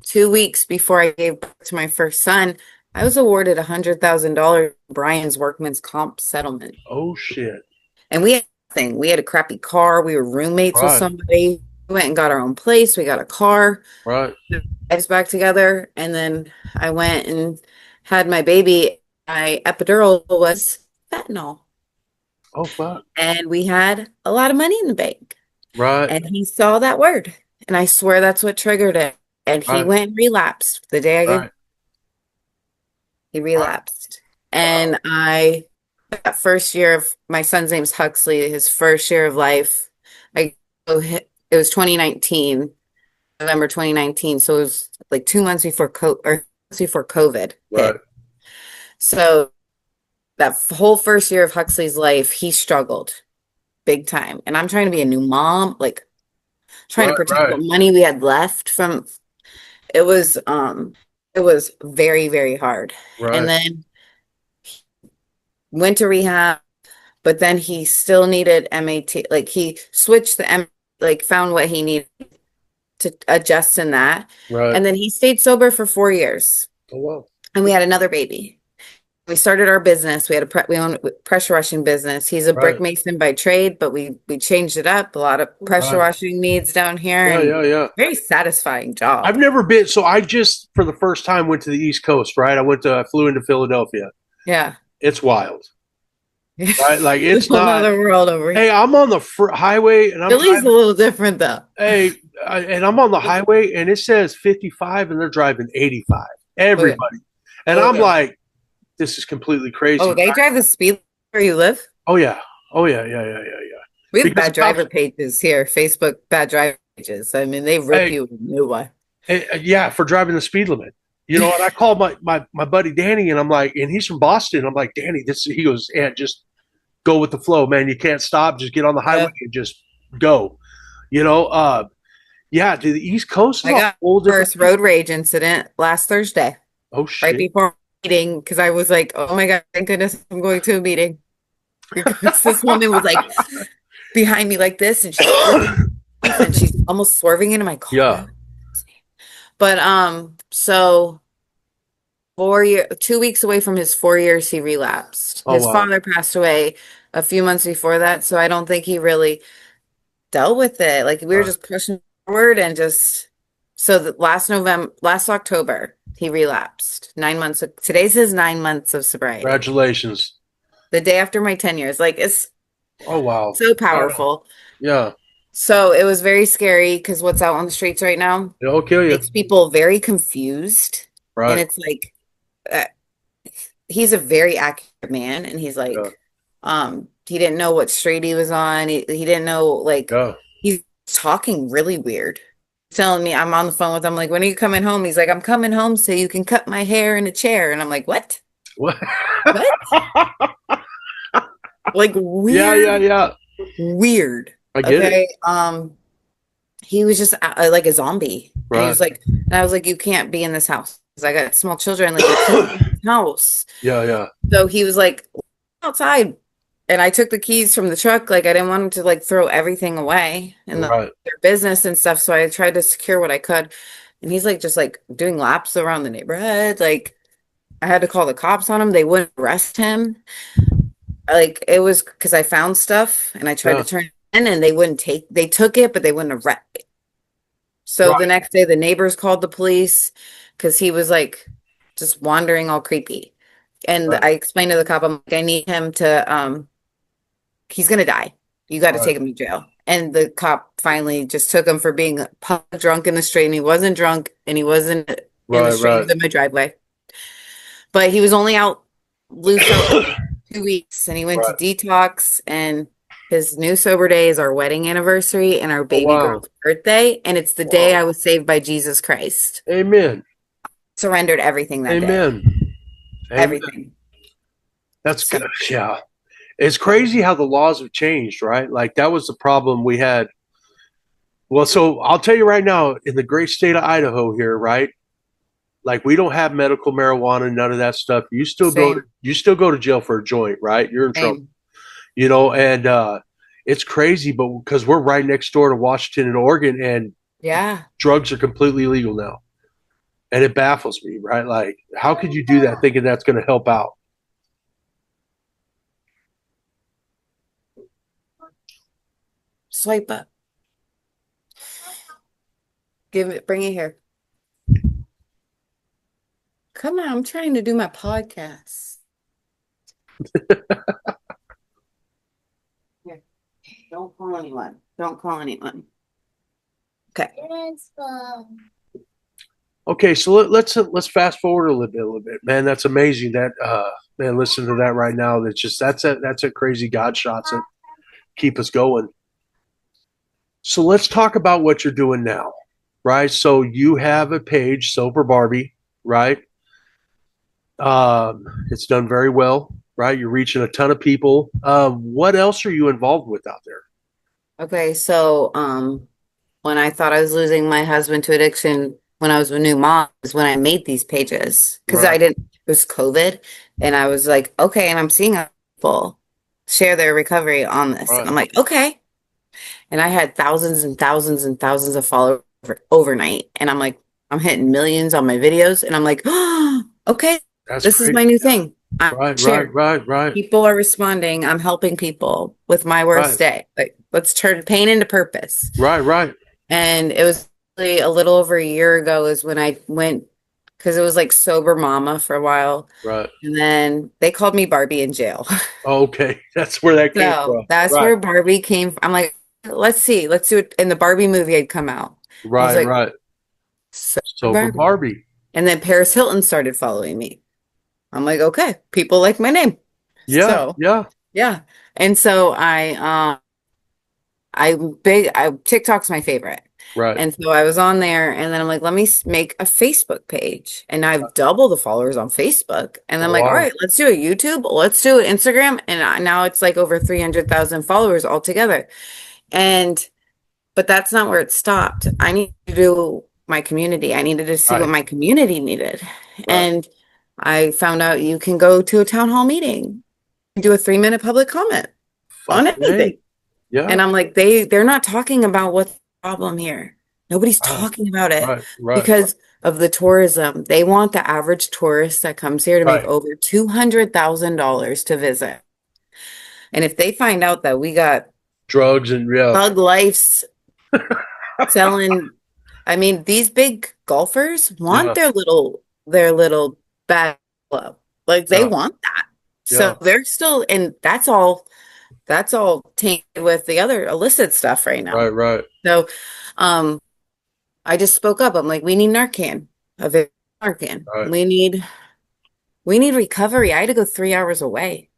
[SPEAKER 2] 2 weeks before I gave birth to my first son, I was awarded $100,000 Brian's workman's comp settlement.
[SPEAKER 1] Oh shit.
[SPEAKER 2] And we had nothing. We had a crappy car. We were roommates with
[SPEAKER 1] Right.
[SPEAKER 2] somebody. We went and got our own place. We got a car.
[SPEAKER 1] Right.
[SPEAKER 2] Lives back together. And then I went and had my baby. My epidural was fentanyl.
[SPEAKER 1] Oh fuck.
[SPEAKER 2] And we had a lot of money in the bank.
[SPEAKER 1] Right.
[SPEAKER 2] And he saw that word. And I swear that's what triggered it. And he
[SPEAKER 1] Right.
[SPEAKER 2] went and relapsed the day I gave.
[SPEAKER 1] Right.
[SPEAKER 2] He
[SPEAKER 1] Right.
[SPEAKER 2] relapsed. And that first year of my son's name's Huxley, his first year of life, it was 2019, November 2019. So it was like 2 months before COVID
[SPEAKER 1] Right.
[SPEAKER 2] hit. So that whole first year of Huxley's life, he struggled big time. And I'm trying to be a new mom, like trying to
[SPEAKER 1] Right.
[SPEAKER 2] protect
[SPEAKER 1] Right.
[SPEAKER 2] what money we had left from it was very, very hard. And
[SPEAKER 1] Right.
[SPEAKER 2] then went to rehab, but then he still needed MAT. Like he switched like found what he needed to adjust in that.
[SPEAKER 1] Right.
[SPEAKER 2] And then he stayed sober for 4 years.
[SPEAKER 1] Oh wow.
[SPEAKER 2] And we had another baby. We started our business. We had we own a pressure washing business. He's a brick
[SPEAKER 1] Right.
[SPEAKER 2] mason by trade, but we changed it up. A lot of pressure
[SPEAKER 1] Right.
[SPEAKER 2] washing needs down here
[SPEAKER 1] Yeah.
[SPEAKER 2] and
[SPEAKER 1] Yeah. Yeah.
[SPEAKER 2] very satisfying job.
[SPEAKER 1] I've never been. So I just for the first time went to the East Coast. Right. I flew into Philadelphia.
[SPEAKER 2] Yeah.
[SPEAKER 1] It's wild. Right. Like it's
[SPEAKER 2] It's
[SPEAKER 1] not.
[SPEAKER 2] another world over here.
[SPEAKER 1] Hey, I'm on the highway and I'm
[SPEAKER 2] Philly's
[SPEAKER 1] driving.
[SPEAKER 2] a little different though.
[SPEAKER 1] Hey, and I'm on the highway and it says 55 and they're driving 85. Everybody. And
[SPEAKER 2] Oh,
[SPEAKER 1] I'm
[SPEAKER 2] yeah.
[SPEAKER 1] like, this is completely crazy.
[SPEAKER 2] Oh, they drive the speed where you live?
[SPEAKER 1] Oh yeah. Oh yeah. Yeah. Yeah. Yeah. Yeah.
[SPEAKER 2] We have
[SPEAKER 1] Because
[SPEAKER 2] bad driver pages here, Facebook bad driver pages. I mean, they rip
[SPEAKER 1] Hey.
[SPEAKER 2] you a new one.
[SPEAKER 1] Yeah, for driving the speed limit. You know, and I called my buddy Danny and I'm like, and he's from Boston. I'm like, Danny, he goes, yeah, just go with the flow, man. You can't stop. Just get on the highway and just go. You know, yeah, to the East Coast.
[SPEAKER 2] I got first road rage incident last Thursday.
[SPEAKER 1] Oh shit.
[SPEAKER 2] Right before meeting, because I was like, oh my God, thank goodness I'm going to a meeting. Because this woman was like behind me like this and she's almost swerving into my car.
[SPEAKER 1] Yeah.
[SPEAKER 2] But so 2 weeks away from his 4 years, he relapsed.
[SPEAKER 1] Oh,
[SPEAKER 2] His
[SPEAKER 1] wow.
[SPEAKER 2] father passed away a few months before that, so I don't think he really dealt with it. Like we were just pushing forward and just so that last October, he relapsed. 9 months. Today's his 9 months of sobriety.
[SPEAKER 1] Congratulations.
[SPEAKER 2] The day after my 10 years. Like it's
[SPEAKER 1] Oh wow.
[SPEAKER 2] so powerful.
[SPEAKER 1] Yeah.
[SPEAKER 2] So it was very scary because what's out on the streets right now
[SPEAKER 1] It'll kill you.
[SPEAKER 2] makes people very confused.
[SPEAKER 1] Right.
[SPEAKER 2] And it's like he's a very accurate man, and he's like, he didn't know what street he was on. He didn't know, like, he's talking really weird. Telling me I'm on the phone with him, like, when are you coming home? He's like, I'm coming home so you can cut my hair in a chair. And I'm like, what?
[SPEAKER 1] What?
[SPEAKER 2] Like weird.
[SPEAKER 1] Yeah.
[SPEAKER 2] Weird.
[SPEAKER 1] I get it.
[SPEAKER 2] He was just like a zombie.
[SPEAKER 1] Right.
[SPEAKER 2] And he was like, and I was like, you can't be in this house because I got small children. Like, you can't be in this house.
[SPEAKER 1] Yeah.
[SPEAKER 2] So he was like, outside. And I took the keys from the truck. Like I didn't want him to like throw everything away in
[SPEAKER 1] Right.
[SPEAKER 2] their business and stuff. So I tried to secure what I could. And he's like just like doing laps around the neighborhood. Like I had to call the cops on him. They wouldn't arrest him. Like it was because I found stuff and I tried to
[SPEAKER 1] Yeah.
[SPEAKER 2] turn it in and they took it, but they wouldn't arrest. So the
[SPEAKER 1] Right.
[SPEAKER 2] next day the neighbors called the police because he was like just wandering all creepy. And
[SPEAKER 1] Right.
[SPEAKER 2] I explained to the cop, I'm like, I need him to he's gonna die. You got to
[SPEAKER 1] Right.
[SPEAKER 2] take him to jail. And the cop finally just took him for being drunk in the street. And he wasn't drunk and he wasn't in the
[SPEAKER 1] Right.
[SPEAKER 2] street. He
[SPEAKER 1] Right.
[SPEAKER 2] was in my driveway. But he was only out loose out 2 weeks and he went to
[SPEAKER 1] Right.
[SPEAKER 2] detox. And his new sober day is our wedding anniversary and our
[SPEAKER 1] Oh,
[SPEAKER 2] baby
[SPEAKER 1] wow.
[SPEAKER 2] girl's birthday. And it's the day
[SPEAKER 1] Wow.
[SPEAKER 2] I was saved by Jesus Christ.
[SPEAKER 1] Amen.
[SPEAKER 2] Surrendered everything that day.
[SPEAKER 1] Amen. Amen.
[SPEAKER 2] Everything.
[SPEAKER 1] That's
[SPEAKER 2] So
[SPEAKER 1] good. Yeah. It's crazy how the laws have changed, right? Like that was the problem we had. Well, so I'll tell you right now, in the great state of Idaho here, right? Like we don't have medical marijuana, none of that stuff.
[SPEAKER 2] same,
[SPEAKER 1] You still go to jail for a joint, right? You're in trouble.
[SPEAKER 2] same.
[SPEAKER 1] And it's crazy, but because we're right next door to Washington and Oregon, and
[SPEAKER 2] Yeah.
[SPEAKER 1] drugs are completely legal now. And it baffles me, right? Like, how could you do that thinking that's going to help out?
[SPEAKER 2] Swipe up. Bring it here. Come on, I'm trying to do my podcast. Here. Don't call anyone. Don't call anyone. Okay.
[SPEAKER 1] Okay, so let's fast forward a little bit, man. That's amazing. That man, listen to that right now. That's a crazy God shots that keep us going. So let's talk about what you're doing now, right? So you have a page, Sober Barbie, right? It's done very well, right? You're reaching a ton of people. What else are you involved with out there?
[SPEAKER 2] Okay, so when I thought I was losing my husband to addiction when I was a new mom is when I made these pages because I
[SPEAKER 1] Right,
[SPEAKER 2] didn't, it was COVID and I was like, okay, and I'm seeing people share their recovery on this. And
[SPEAKER 1] right,
[SPEAKER 2] I'm like, okay. And I had thousands and thousands and thousands of followers overnight. And I'm like, I'm hitting millions on my videos. And I'm like, oh, okay,
[SPEAKER 1] that's
[SPEAKER 2] this is
[SPEAKER 1] great.
[SPEAKER 2] my new thing. I'm
[SPEAKER 1] Right, right,
[SPEAKER 2] sharing.
[SPEAKER 1] right, right,
[SPEAKER 2] People are responding. I'm helping people with my worst
[SPEAKER 1] right,
[SPEAKER 2] day. Like, let's turn pain into purpose.
[SPEAKER 1] right, right,
[SPEAKER 2] And it was really a little over a year ago is when I went, because it was like sober mama for a while.
[SPEAKER 1] right.
[SPEAKER 2] And then they called me Barbie in jail.
[SPEAKER 1] Okay, that's where that came
[SPEAKER 2] So
[SPEAKER 1] from.
[SPEAKER 2] that's
[SPEAKER 1] Right,
[SPEAKER 2] where Barbie came from. I'm like, let's see, let's do it. And the Barbie movie had come out. I was
[SPEAKER 1] right,
[SPEAKER 2] like,
[SPEAKER 1] right.
[SPEAKER 2] so
[SPEAKER 1] Sober
[SPEAKER 2] Barbie.
[SPEAKER 1] Barbie.
[SPEAKER 2] And then Paris Hilton started following me. I'm like, okay, people like my name.
[SPEAKER 1] Yeah,
[SPEAKER 2] So
[SPEAKER 1] yeah,
[SPEAKER 2] yeah. And so I TikTok's my favorite.
[SPEAKER 1] right.
[SPEAKER 2] And so I was on there and then I'm like, let me make a Facebook page. And I've doubled the followers on Facebook. And I'm
[SPEAKER 1] Oh,
[SPEAKER 2] like, all
[SPEAKER 1] wow.
[SPEAKER 2] right, let's do a YouTube. Let's do an Instagram. And now it's like over 300,000 followers altogether. And, but that's not where it stopped. I need to do my community. I needed to see what
[SPEAKER 1] Right,
[SPEAKER 2] my community needed.
[SPEAKER 1] right.
[SPEAKER 2] And I found out you can go to a town hall meeting and do a 3-minute public comment on
[SPEAKER 1] Fucking
[SPEAKER 2] anything.
[SPEAKER 1] A. Yeah.
[SPEAKER 2] And I'm like, they're not talking about what's the problem here. Nobody's
[SPEAKER 1] Right,
[SPEAKER 2] talking about it
[SPEAKER 1] right, right,
[SPEAKER 2] because of the tourism. They want the average tourist that comes here to make
[SPEAKER 1] right.
[SPEAKER 2] over $200,000 to visit. And if they find out that we got
[SPEAKER 1] Drugs and yeah,
[SPEAKER 2] Bug Life's selling, I mean, these big golfers want
[SPEAKER 1] yeah,
[SPEAKER 2] their little bag club. Like they
[SPEAKER 1] yeah,
[SPEAKER 2] want that.
[SPEAKER 1] yeah.
[SPEAKER 2] So they're still, and that's all tainted with the other illicit stuff right
[SPEAKER 1] Right,
[SPEAKER 2] now.
[SPEAKER 1] right,
[SPEAKER 2] So, I just spoke up. I'm like, we need Narcan, Narcan.
[SPEAKER 1] right,
[SPEAKER 2] We need recovery. I had to go 3 hours away.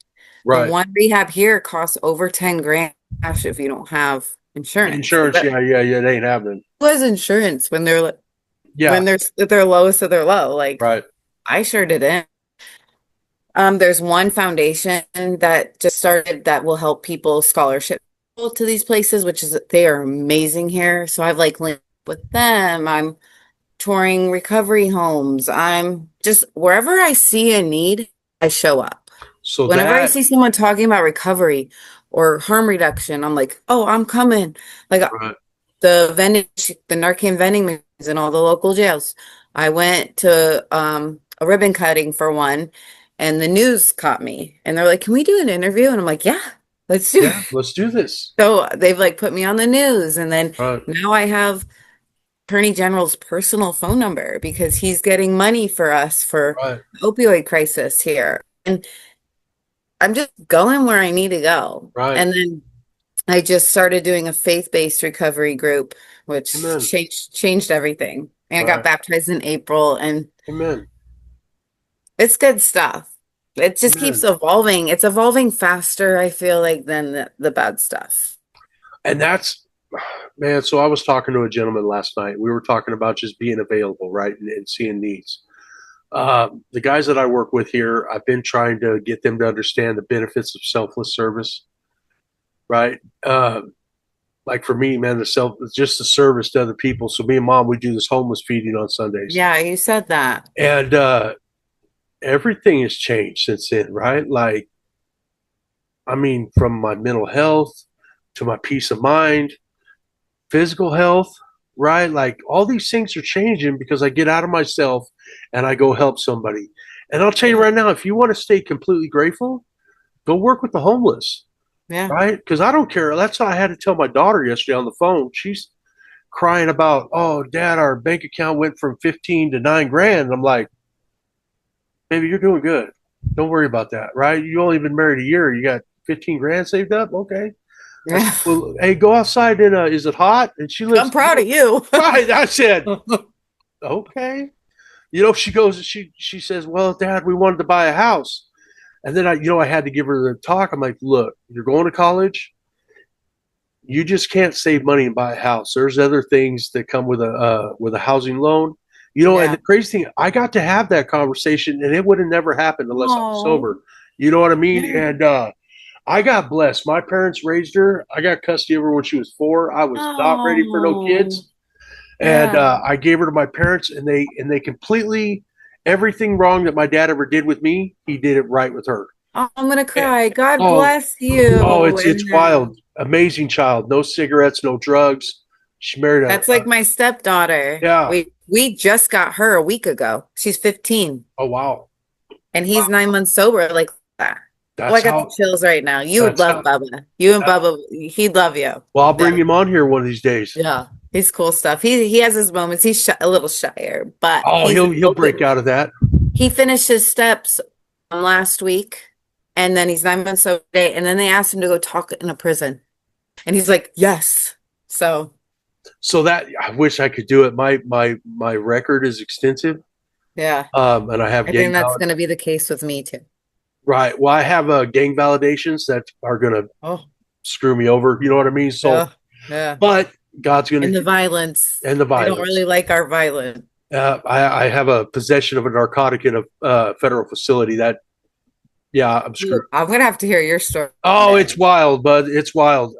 [SPEAKER 2] The
[SPEAKER 1] right.
[SPEAKER 2] one rehab here costs over 10 grand cash if you don't have insurance.
[SPEAKER 1] Insurance,
[SPEAKER 2] But
[SPEAKER 1] yeah, yeah, yeah. It ain't happening.
[SPEAKER 2] was insurance when
[SPEAKER 1] Yeah,
[SPEAKER 2] they're at their lowest of their low. Like
[SPEAKER 1] right.
[SPEAKER 2] I sure didn't. There's one foundation that just started that will help people scholarship to these places, which is they are amazing here. So I've like linked with them. I'm touring recovery homes. I'm just wherever I see a need, I show up.
[SPEAKER 1] So
[SPEAKER 2] Whenever I
[SPEAKER 1] that,
[SPEAKER 2] see someone talking about recovery or harm reduction, I'm like, oh, I'm coming. Like
[SPEAKER 1] right,
[SPEAKER 2] the Narcan vending machines in all the local jails. I went to a ribbon cutting for one, and the news caught me, and they're like, "Can we do an interview?" And I'm like, "Yeah, let's do
[SPEAKER 1] yeah,
[SPEAKER 2] it."
[SPEAKER 1] let's do this.
[SPEAKER 2] So they've like put me on the news, and then
[SPEAKER 1] Right,
[SPEAKER 2] now I have Attorney General's personal phone number because he's getting money for us for
[SPEAKER 1] right,
[SPEAKER 2] opioid crisis here. And I'm just going where I need to go.
[SPEAKER 1] right.
[SPEAKER 2] And then I just started doing a faith-based recovery group, which
[SPEAKER 1] Amen.
[SPEAKER 2] changed everything. And I got
[SPEAKER 1] Right.
[SPEAKER 2] baptized in April, and
[SPEAKER 1] Amen.
[SPEAKER 2] it's good stuff. It just keeps
[SPEAKER 1] Amen.
[SPEAKER 2] evolving. It's evolving faster, I feel like, than the bad stuff.
[SPEAKER 1] And that's, man. So I was talking to a gentleman last night. We were talking about just being available, right, and seeing needs. The guys that I work with here, I've been trying to get them to understand the benefits of selfless service, right? Like for me, man, just the service to other people. So me and mom, we do this homeless feeding on Sundays,
[SPEAKER 2] Yeah, you said that.
[SPEAKER 1] and everything has changed since then, right? Like, I mean, from my mental health to my peace of mind, physical health, right? Like all these things are changing because I get out of myself and I go help somebody. And I'll tell you
[SPEAKER 2] Yeah.
[SPEAKER 1] right now, if you want to stay completely grateful, go work with the homeless,
[SPEAKER 2] Yeah.
[SPEAKER 1] right? Because I don't care. That's what I had to tell my daughter yesterday on the phone. She's crying about, oh, Dad, our bank account went from 15 to 9 grand. And I'm like, baby, you're doing good. Don't worry about that, right? You only been married a year. You got 15 grand saved up. Okay. I said,
[SPEAKER 2] Yeah.
[SPEAKER 1] well, hey, go outside and is it hot? And she
[SPEAKER 2] I'm
[SPEAKER 1] lives
[SPEAKER 2] proud of you.
[SPEAKER 1] right. I said, okay. She says, well, Dad, we wanted to buy a house. And then I had to give her the talk. I'm like, look, you're going to college. You just can't save money and buy a house. There's other things that come with a housing loan. And
[SPEAKER 2] Yeah.
[SPEAKER 1] the crazy thing, I got to have that conversation, and it would have never happened unless I was
[SPEAKER 2] Oh,
[SPEAKER 1] sober. You know what I mean?
[SPEAKER 2] yeah.
[SPEAKER 1] And I got blessed. My parents raised her. I got custody of her when she was 4. I was not ready for no
[SPEAKER 2] Oh,
[SPEAKER 1] kids, and
[SPEAKER 2] yeah.
[SPEAKER 1] I gave her to my parents, and they completely everything wrong that my dad ever did with me, he did it right with her.
[SPEAKER 2] Oh, I'm gonna
[SPEAKER 1] Eh,
[SPEAKER 2] cry. God
[SPEAKER 1] Oh,
[SPEAKER 2] bless
[SPEAKER 1] oh,
[SPEAKER 2] you.
[SPEAKER 1] it's
[SPEAKER 2] And
[SPEAKER 1] wild, amazing child. No cigarettes, no drugs. She married
[SPEAKER 2] that's like my stepdaughter.
[SPEAKER 1] yeah.
[SPEAKER 2] We just got her a week ago. She's 15,
[SPEAKER 1] Oh wow,
[SPEAKER 2] and he's 9 months sober. Like that. Oh, I
[SPEAKER 1] that's
[SPEAKER 2] got the
[SPEAKER 1] how.
[SPEAKER 2] chills right now. You would
[SPEAKER 1] That's
[SPEAKER 2] love
[SPEAKER 1] how.
[SPEAKER 2] Bubba. You and
[SPEAKER 1] That,
[SPEAKER 2] Bubba, he'd love you.
[SPEAKER 1] well, I'll bring
[SPEAKER 2] Yeah.
[SPEAKER 1] him on here one of these days.
[SPEAKER 2] Yeah. He's cool stuff. He has his moments. He's a little shyer, but
[SPEAKER 1] Oh,
[SPEAKER 2] he's
[SPEAKER 1] he'll break
[SPEAKER 2] open.
[SPEAKER 1] out of that.
[SPEAKER 2] He finished his steps last week, and then he's 9 months sober today, and then they asked him to go talk in a prison. And he's like, yes. So,
[SPEAKER 1] So that I wish I could do it. My record is extensive,
[SPEAKER 2] yeah,
[SPEAKER 1] and I have
[SPEAKER 2] I think that's going to be the case with me too.
[SPEAKER 1] right. Well, I have gang validations that are gonna
[SPEAKER 2] Oh,
[SPEAKER 1] screw me over. You know what I mean? So,
[SPEAKER 2] yeah, yeah.
[SPEAKER 1] but God's gonna
[SPEAKER 2] And the violence.
[SPEAKER 1] end the
[SPEAKER 2] They don't
[SPEAKER 1] violence.
[SPEAKER 2] really like our violence.
[SPEAKER 1] I have a possession of a narcotic in a federal facility. That yeah, I'm screwed.
[SPEAKER 2] I'm going to have to hear your story
[SPEAKER 1] Oh,
[SPEAKER 2] today.
[SPEAKER 1] it's wild, bud. It's wild.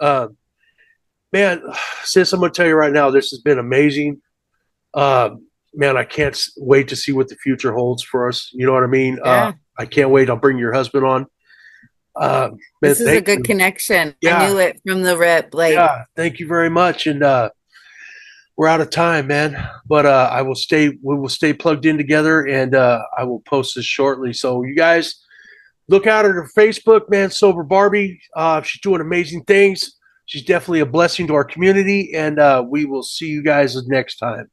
[SPEAKER 1] Man, sis, I'm gonna tell you right now, this has been amazing. Uh, man, I can't wait to see what the future holds for us. You know what I mean?
[SPEAKER 2] Yeah.
[SPEAKER 1] I can't wait. I'll bring your husband on. Man,
[SPEAKER 2] This is a
[SPEAKER 1] thank
[SPEAKER 2] good
[SPEAKER 1] you.
[SPEAKER 2] connection. I
[SPEAKER 1] Yeah,
[SPEAKER 2] knew it from the rip. Like,
[SPEAKER 1] yeah, thank you very much. And we're out of time, man. But I will stay. We will stay plugged in together, and I will post this shortly. So you guys look out at her Facebook, man. Sober Barbie. She's doing amazing things. She's definitely a blessing to our community, and we will see you guys next time.